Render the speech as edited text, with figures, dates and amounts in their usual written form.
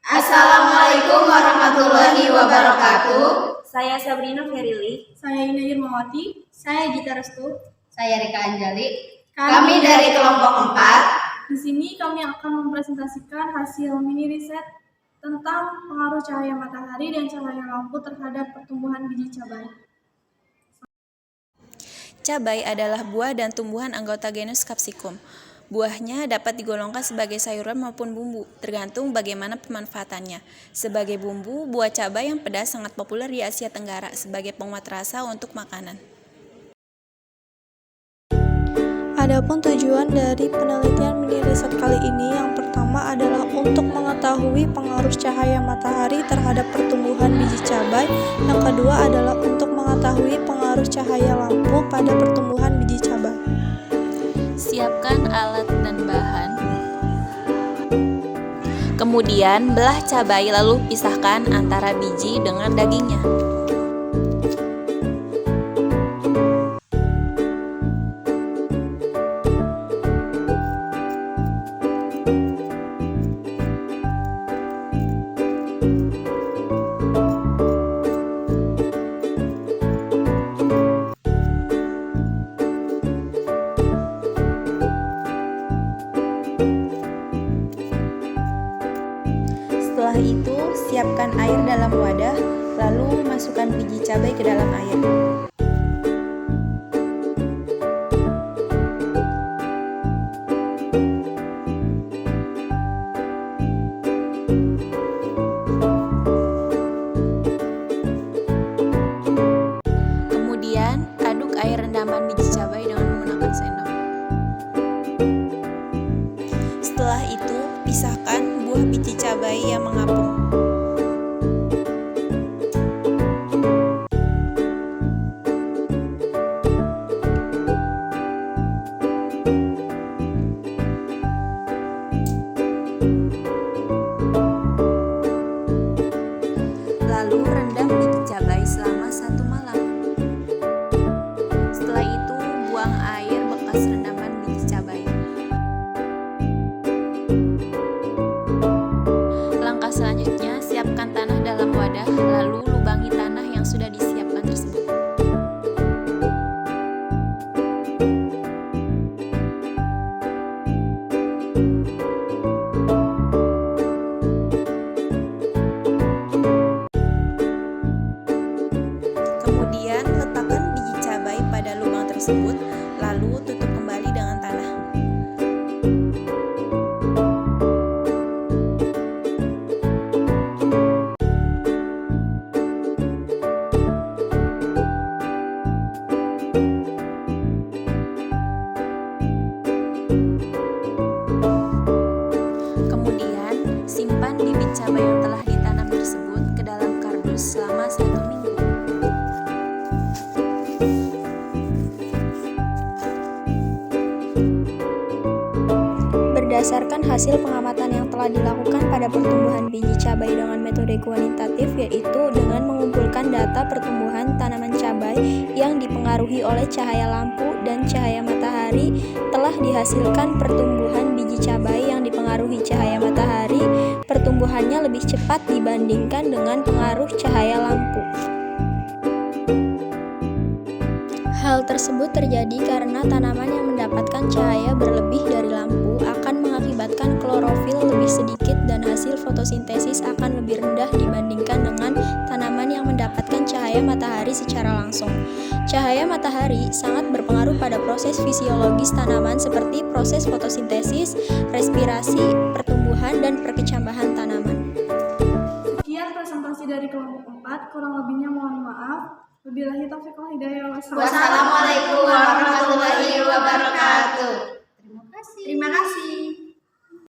Assalamualaikum warahmatullahi wabarakatuh. Saya Sabrina Ferili. Saya Ina Yurmawati. Saya Gita Restu. Saya Rika Anjali. Kami dari kelompok 4. Di sini kami akan mempresentasikan hasil mini riset tentang pengaruh cahaya matahari dan cahaya lampu terhadap pertumbuhan biji cabai. Cabai adalah buah dan tumbuhan anggota genus Capsicum. Buahnya dapat digolongkan sebagai sayuran maupun bumbu, tergantung bagaimana pemanfaatannya. Sebagai bumbu, buah cabai yang pedas sangat populer di Asia Tenggara sebagai penguat rasa untuk makanan. Adapun tujuan dari penelitian mini riset kali ini yang pertama adalah untuk mengetahui pengaruh cahaya matahari terhadap pertumbuhan biji cabai. Yang kedua adalah untuk mengetahui pengaruh cahaya lampu pada pertumbuhan biji cabai. Siapkan alat dan bahan. Kemudian belah cabai lalu pisahkan antara biji dengan dagingnya. Setelah itu, siapkan air dalam wadah, lalu masukkan biji cabai ke dalam air. Kemudian, aduk air rendaman biji cabai dengan menggunakan sendok. Setelah itu, pisahkan buah biji cabai yang mengapung. Lalu rendam biji cabai selama 1 malam. Setelah itu, buang air bekas rendaman biji cabai. Langkah selanjutnya, siapkan tanah dalam wadah, lalu lubangi tanah yang sudah disiapkan tersebut. Kemudian, letakkan biji cabai pada lubang tersebut, lalu tutup kembali dengan tanah. Kemudian, simpan bibit cabai yang telah ditanam tersebut ke dalam kardus selama 1 minggu. Berdasarkan hasil pengamatan yang telah dilakukan pada pertumbuhan biji cabai dengan metode kuantitatif, yaitu dengan mengumpulkan data pertumbuhan tanaman cabai yang dipengaruhi oleh cahaya lampu dan cahaya matahari, telah dihasilkan pertumbuhan biji cabai yang dipengaruhi cahaya matahari, pertumbuhannya lebih cepat dibandingkan dengan pengaruh cahaya lampu. Hal tersebut terjadi karena tanaman yang mendapatkan cahaya berlebih dari lampu akan mengakibatkan klorofil lebih sedikit dan hasil fotosintesis akan lebih rendah dibandingkan dengan tanaman yang mendapatkan cahaya matahari secara langsung. Cahaya matahari sangat berpengaruh pada proses fisiologis tanaman seperti proses fotosintesis, respirasi, pertumbuhan, dan perkecambahan tanaman. Sekian presentasi dari kelompok 4, kurang lebihnya mohon maaf. Wabillahi taufiq wal hidayah. Wassalamualaikum warahmatullahi wabarakatuh. Terima kasih.